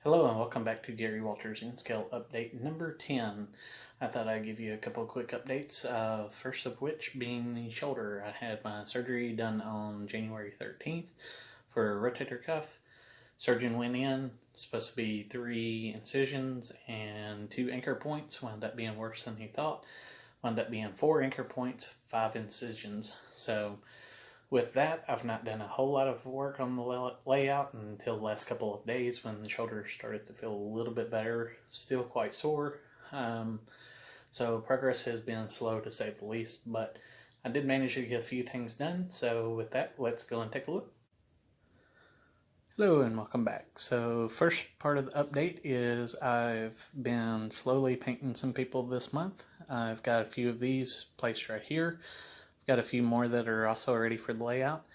Hello and welcome back to Gary Walters InScale update number 10. I thought I'd give you a couple of quick updates, first of which being the shoulder. I had my surgery done on January 13th for a rotator cuff. Surgeon went in, supposed to be 3 incisions and 2 anchor points, wound up being worse than he thought. Wound up being 4 anchor points, 5 incisions. So with that, I've not done a whole lot of work on the layout until the last couple of days when the shoulder started to feel a little bit better. Still quite sore. So progress has been slow to say the least, but I did manage to get a few things done. So with that, let's go and take a look. Hello and welcome back. So first part of the update is I've been slowly painting some people this month. I've got a few of these placed right here. Got a few more that are also ready for the layout.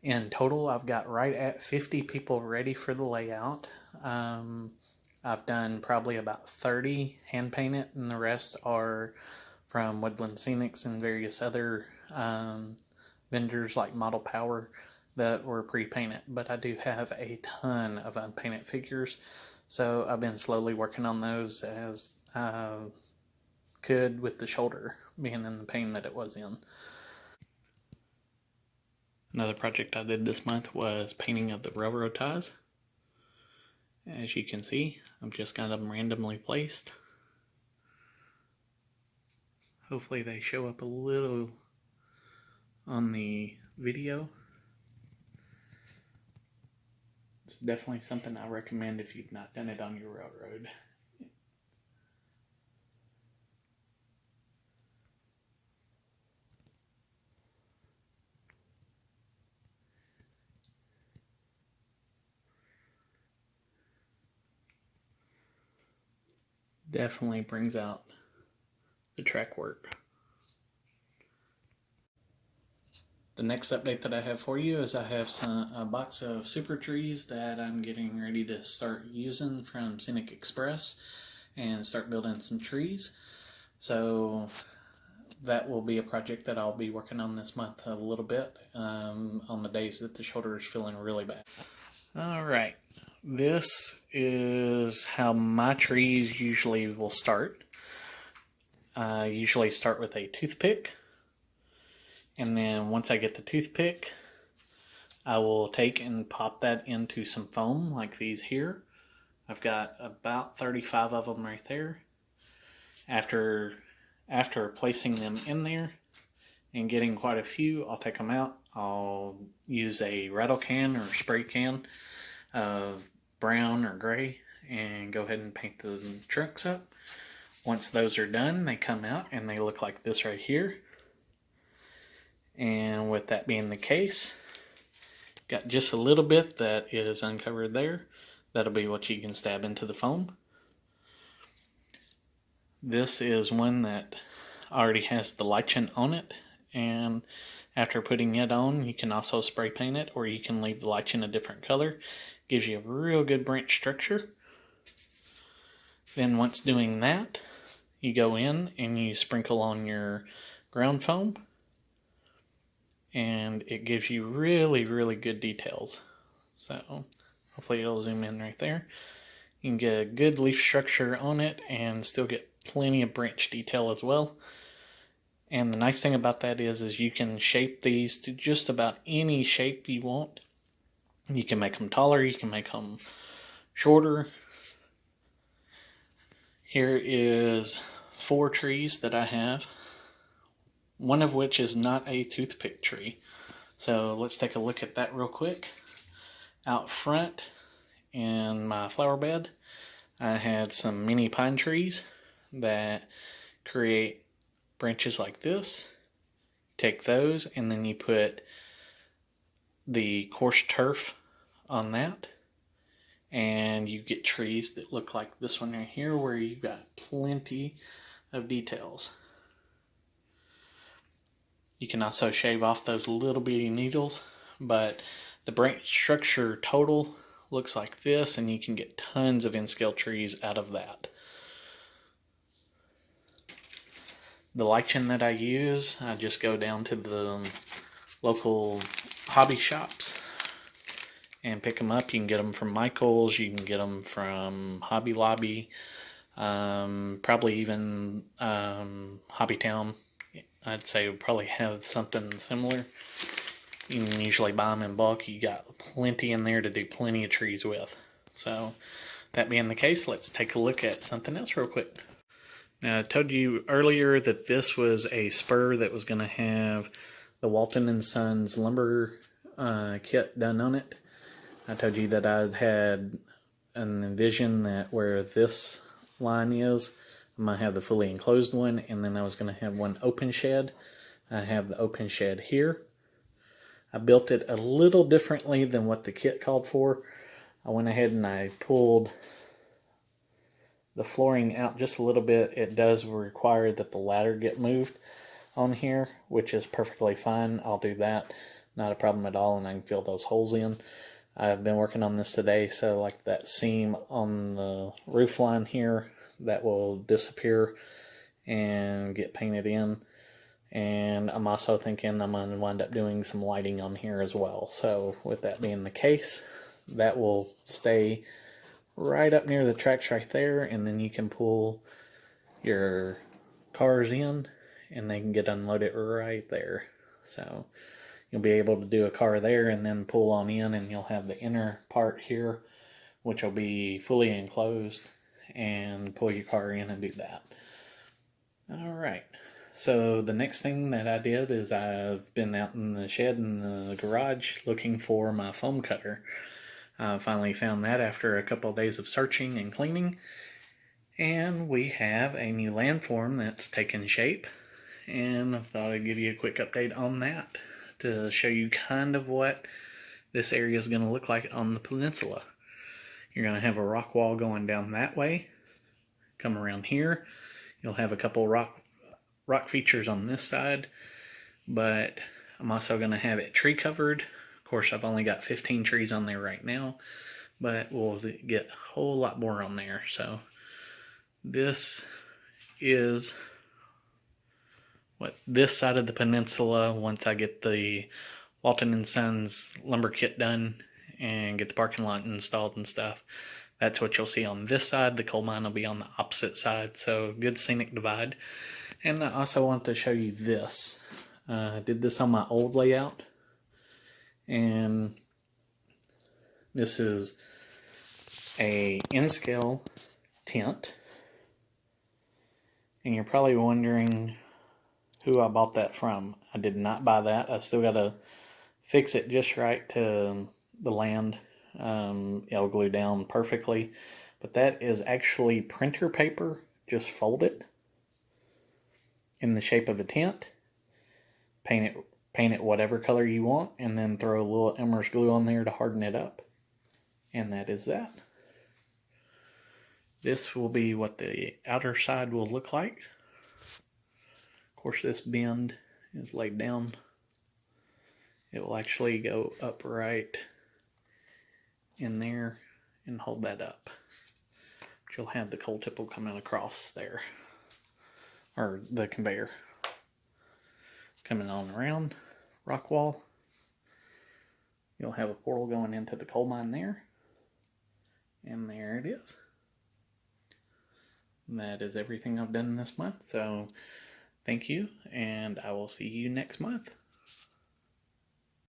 In total, I've got right at 50 people ready for the layout. I've done probably about 30 hand painted, and the rest are from Woodland Scenics and various other vendors like Model Power that were pre-painted. But I do have a ton of unpainted figures, so I've been slowly working on those as I could, with the shoulder being in the pain that it was in. Another project I did this month was painting of the railroad ties. As you can see, I've just got them randomly placed. Hopefully they show up a little on the video. It's definitely something I recommend if you've not done it on your railroad. Definitely brings out the track work. The next update that I have for you is I have a box of super trees that I'm getting ready to start using from Scenic Express and start building some trees. So that will be a project that I'll be working on this month a little bit on the days that the shoulder is feeling really bad. Alright, this is how my trees usually will start. I usually start with a toothpick, and then once I get the toothpick, I will take and pop that into some foam like these here. I've got about 35 of them right there. After placing them in there and getting quite a few, I'll take them out. I'll use a rattle can or spray can of brown or gray and go ahead and paint the trunks up. Once those are done, they come out and they look like this right here. And with that being the case, got just a little bit that is uncovered there. That'll be what you can stab into the foam. This is one that already has the lichen on it, and after putting it on, you can also spray paint it, or you can leave the lichen a different color. Gives you a real good branch structure. Then once doing that, you go in and you sprinkle on your ground foam, and it gives you really, really good details. So hopefully it'll zoom in right there. You can get a good leaf structure on it and still get plenty of branch detail as well. And the nice thing about that is you can shape these to just about any shape you want. You can make them taller, you can make them shorter. Here is 4 trees that I have, one of which is not a toothpick tree. So let's take a look at that real quick. Out front in my flower bed, I had some mini pine trees that create branches like this. Take those and then you put the coarse turf on that, and you get trees that look like this one right here, where you've got plenty of details. You can also shave off those little bitty needles, but the branch structure total looks like this, and you can get tons of InScale trees out of that. The lichen that I use, I just go down to the local hobby shops and pick them up. You can get them from Michael's, you can get them from Hobby Lobby, probably even Hobbytown. I'd say would probably have something similar. You can usually buy them in bulk. You got plenty in there to do plenty of trees with. So that being the case, let's take a look at something else real quick. Now, I told you earlier that this was a spur that was going to have the Walton & Sons lumber kit done on it. I told you that I had an envision that where this line is, I'm going to have the fully enclosed one, and then I was going to have one open shed. I have the open shed here. I built it a little differently than what the kit called for. I went ahead and I pulled the flooring out just a little bit. It does require that the ladder get moved on here, which is perfectly fine. I'll do that. Not a problem at all, and I can fill those holes in. I've been working on this today, so like that seam on the roof line here, that will disappear and get painted in. And I'm also thinking I'm going to wind up doing some lighting on here as well. So with that being the case, that will stay right up near the tracks right there, and then you can pull your cars in and they can get unloaded right there. So you'll be able to do a car there and then pull on in, and you'll have the inner part here, which will be fully enclosed, and pull your car in and do that. Alright, so the next thing that I did is I've been out in the shed in the garage looking for my foam cutter. I finally found that after a couple of days of searching and cleaning, and we have a new landform that's taken shape, and I thought I'd give you a quick update on that to show you kind of what this area is going to look like on the peninsula. You're going to have a rock wall going down that way. Come around here, you'll have a couple rock features on this side, but I'm also going to have it tree covered. Of course, I've only got 15 trees on there right now, but we'll get a whole lot more on there. So this is what this side of the peninsula, once I get the Walton & Sons lumber kit done and get the parking lot installed and stuff, that's what you'll see on this side. The coal mine will be on the opposite side, so good scenic divide. And I also want to show you this. I did this on my old layout, and this is a N-scale tent, and you're probably wondering who I bought that from. I did not buy that. I still got to fix it just right to the land. It'll glue down perfectly, but that is actually printer paper, just folded in the shape of a tent. Paint it whatever color you want, and then throw a little Elmer's glue on there to harden it up. And that is that. This will be what the outer side will look like. Of course, this bend is laid down. It will actually go up right in there and hold that up. But you'll have the coal tipple coming across there, or the conveyor coming on around rock wall. You'll have a portal going into the coal mine there, and there it is. And that is everything I've done this month. So thank you, and I will see you next month.